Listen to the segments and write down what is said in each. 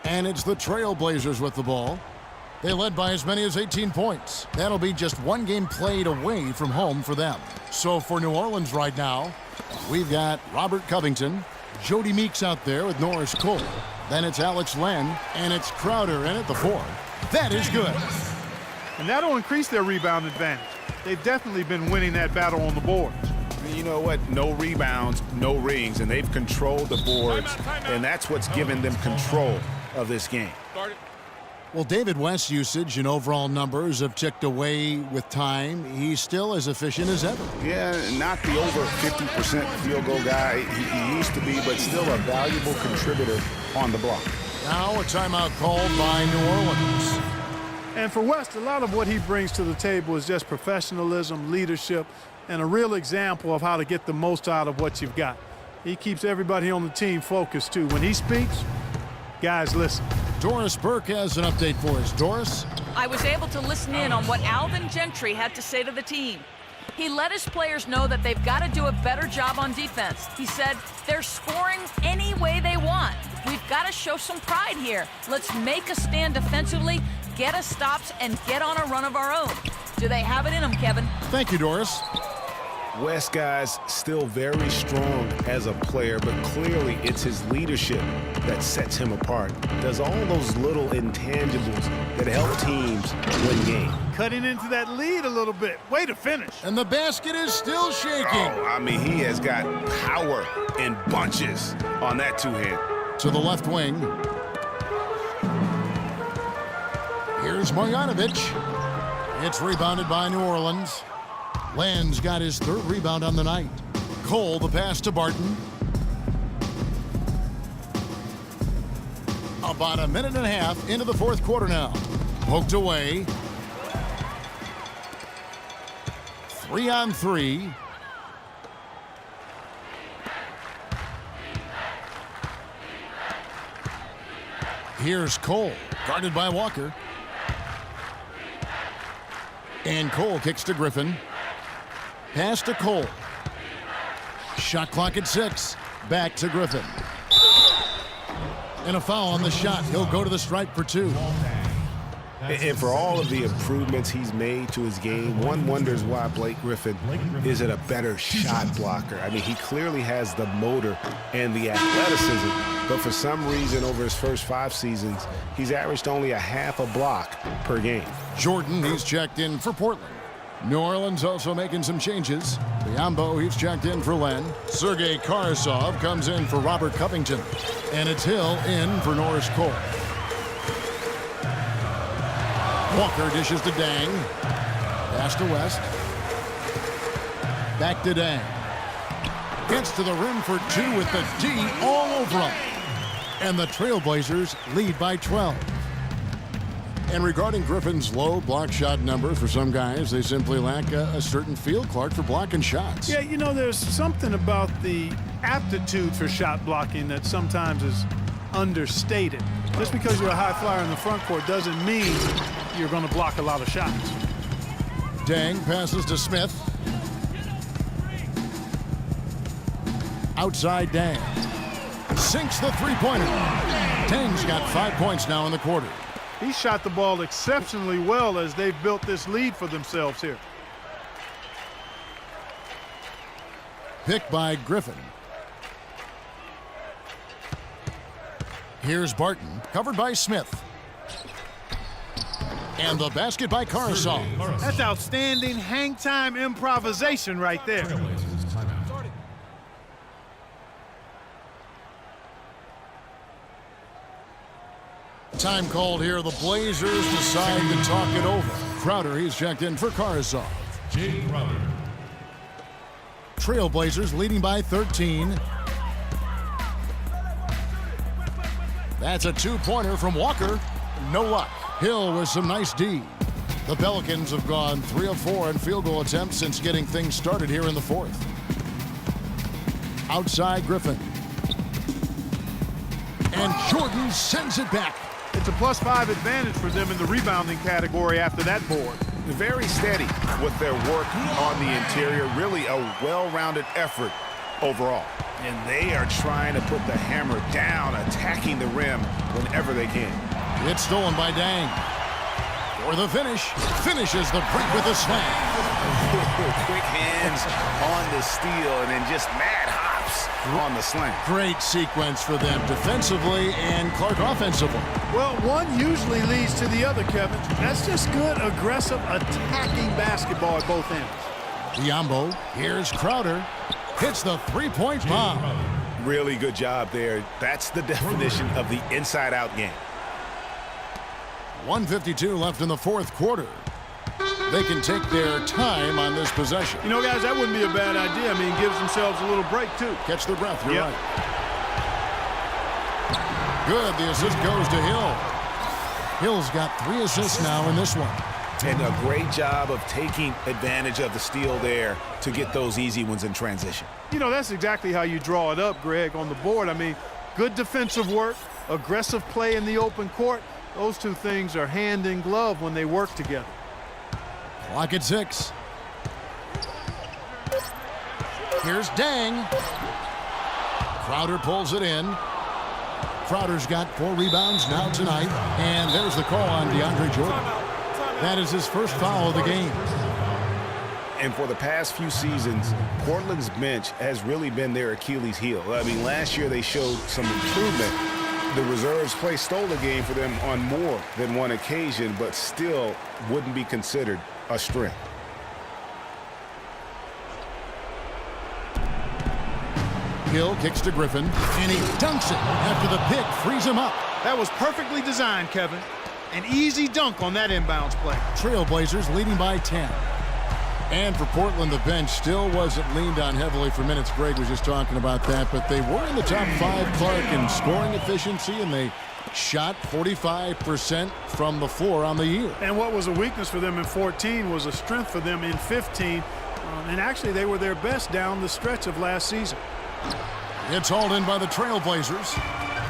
And it's the Trailblazers with the ball. They led by as many as 18 points. That'll be just one game played away from home for them. So for New Orleans right now, we've got Robert Covington, Jody Meeks out there with Norris Cole. Then it's Alex Len, and it's Crowder in at the 4. That is good. And that'll increase their rebound advantage. They've definitely been winning that battle on the boards. You know what? No rebounds, no rings, and they've controlled the boards, and that's what's given them control of this game. Well, David West's usage and overall numbers have ticked away with time. He's still as efficient as ever. Yeah, not the over 50% field goal guy he used to be, but still a valuable contributor on the block. Now a timeout called by New Orleans. And for West, a lot of what he brings to the table is just professionalism, leadership, and a real example of how to get the most out of what you've got. He keeps everybody on the team focused, too. When he speaks, guys listen. Doris Burke has an update for us. Doris? I was able to listen in on what Alvin Gentry had to say to the team. He let his players know that they've got to do a better job on defense. He said they're scoring any way they want. We've got to show some pride here. Let's make a stand defensively, get us stops, and get on a run of our own. Do they have it in them, Kevin? Thank you, Doris. West guy's still very strong as a player, but clearly it's his leadership that sets him apart. Does all those little intangibles that help teams win games. Cutting into that lead a little bit. Way to finish. And the basket is still shaking. Oh, I mean, he has got power in bunches on that two-hand. To the left wing. Here's Marjanovic. It's rebounded by New Orleans. Len's got his 3rd rebound on the night. Cole, the pass to Barton. About a minute and a half into the 4th quarter now. Poked away. 3-on-3. Here's Cole, guarded by Walker. And Cole kicks to Griffin. Pass to Cole. Shot clock at 6. Back to Griffin. And a foul on the shot. He'll go to the stripe for 2. And for all of the improvements he's made to his game, one wonders why Blake Griffin isn't a better shot blocker. I mean, he clearly has the motor and the athleticism, but for some reason over his first 5 seasons, he's averaged only a half a block per game. Jordan, he's checked in for Portland. New Orleans also making some changes. Biombo, he's checked in for Len. Sergei Karasov comes in for Robert Covington. And it's Hill in for Norris Cole. Walker dishes to Dang. Pass to West. Back to Dang. Gets to the rim for 2 with the D all over him. And the Trailblazers lead by 12. And regarding Griffin's low block shot numbers, for some guys, they simply lack a certain feel, Clark, for blocking shots. Yeah, you know, there's something about the aptitude for shot blocking that sometimes is understated. Just because you're a high flyer in the front court doesn't mean you're going to block a lot of shots. Dang passes to Smith. Outside Dang. Sinks the three-pointer. Dang's got 5 points now in the quarter. He shot the ball exceptionally well as they've built this lead for themselves here. Picked by Griffin. Here's Barton, covered by Smith. And the basket by Karasov. That's outstanding hang-time improvisation right there. Time called here. The Blazers decide to talk it over. Crowder, he's checked in for Karasov. Jay Crowder. Trailblazers leading by 13. That's a 2-pointer from Walker. No luck. Hill with some nice D. The Pelicans have gone 3 of 4 in field goal attempts since getting things started here in the 4th. Outside Griffin. And Jordan sends it back. It's a +5 advantage for them in the rebounding category after that board. Very steady with their work on the interior. Really a well-rounded effort overall. And they are trying to put the hammer down, attacking the rim whenever they can. It's stolen by Dang. For the finish. Finishes the break with a slam. Quick hands on the steal and then just mad hops on the slam. Great sequence for them defensively and Clark offensively. Well, one usually leads to the other, Kevin. That's just good, aggressive, attacking basketball at both ends. Biyombo. Here's Crowder. Hits the three-point bomb. Really good job there. That's the definition of the inside-out game. 1:52 left in the fourth quarter. They can take their time on this possession. You know, guys, that wouldn't be a bad idea. I mean, gives themselves a little break, too. Catch their breath, you're Yep. right. Good, the assist goes to Hill. Hill's got 3 assists now in this one. And a great job of taking advantage of the steal there to get those easy ones in transition. You know, that's exactly how you draw it up, Greg, on the board. I mean, good defensive work, aggressive play in the open court. Those two things are hand in glove when they work together. Clock at 6. Here's Dang. Crowder pulls it in. Crowder's got 4 rebounds now tonight. And there's the call on DeAndre Jordan. That is his first foul of the game. And for the past few seasons, Portland's bench has really been their Achilles heel. I mean, last year they showed some improvement. The reserves play stole the game for them on more than one occasion, but still wouldn't be considered a strength. Hill kicks to Griffin, and he dunks it after the pick frees him up. That was perfectly designed, Kevin. An easy dunk on that inbounds play. Trailblazers leading by 10. And for Portland, the bench still wasn't leaned on heavily for minutes. Greg was just talking about that, but they were in the top 5, Clark, in scoring efficiency, and they shot 45% from the floor on the year. And what was a weakness for them in 14 was a strength for them in 15. And actually, they were their best down the stretch of last season. It's hauled in by the Trailblazers.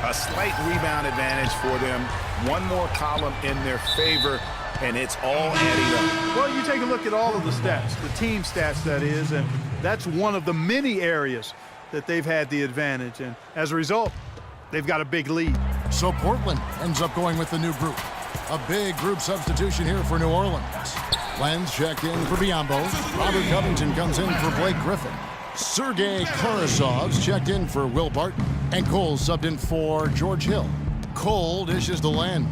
A slight rebound advantage for them. One more column in their favor, and it's all adding up. Well, you take a look at all of the stats, the team stats, that is, and that's one of the many areas that they've had the advantage. And as a result, they've got a big lead. So Portland ends up going with the new group. A big group substitution here for New Orleans. Lenz checked in for Biyombo. Robert Covington comes in for Blake Griffin. Sergei Karasov's checked in for Will Barton. And Cole subbed in for George Hill. Cole dishes to Len.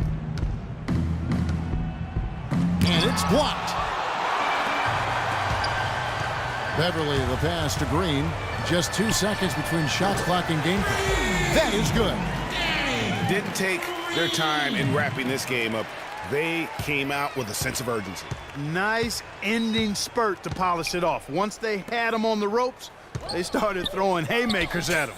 And it's blocked. Beverly the pass to Green. Just 2 seconds between shot clock and game clock. That is good. Didn't take their time in wrapping this game up. They came out with a sense of urgency. Nice ending spurt to polish it off. Once they had him on the ropes, they started throwing haymakers at him.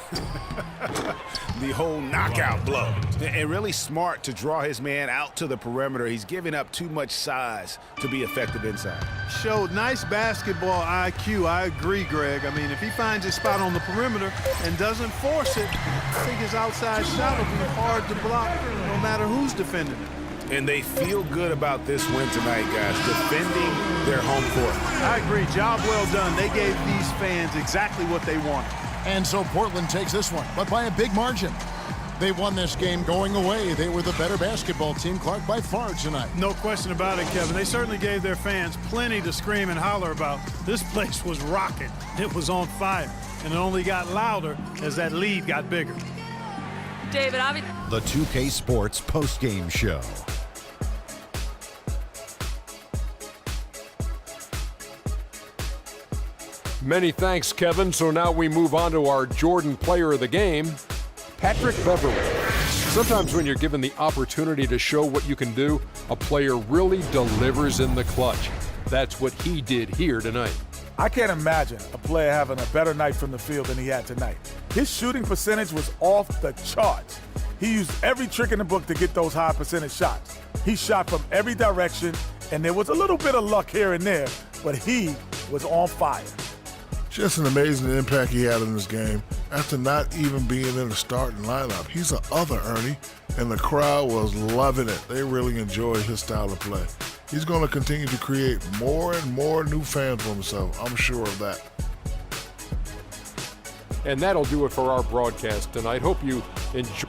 The whole knockout blow. And really smart to draw his man out to the perimeter. He's giving up too much size to be effective inside. Showed nice basketball IQ. I agree, Greg. I mean, if he finds his spot on the perimeter and doesn't force it, I think his outside shot will be hard to block no matter who's defending it. And they feel good about this win tonight, guys, defending their home court. I agree. Job well done. They gave these fans exactly what they wanted. And so Portland takes this one, but by a big margin. They won this game going away. They were the better basketball team, Clark, by far tonight. No question about it, Kevin. They certainly gave their fans plenty to scream and holler about. This place was rocking. It was on fire. And it only got louder as that lead got bigger. David, The 2K Sports postgame show. Many thanks, Kevin. So now we move on to our Jordan player of the game, Patrick Beverly. Sometimes when you're given the opportunity to show what you can do, a player really delivers in the clutch. That's what he did here tonight. I can't imagine a player having a better night from the field than he had tonight. His shooting percentage was off the charts. He used every trick in the book to get those high percentage shots. He shot from every direction, and there was a little bit of luck here and there, but he was on fire. Just an amazing impact he had in this game after not even being in the starting lineup. He's an other Ernie, and the crowd was loving it. They really enjoyed his style of play. He's going to continue to create more and more new fans for himself. I'm sure of that. And that'll do it for our broadcast tonight. Hope you enjoy.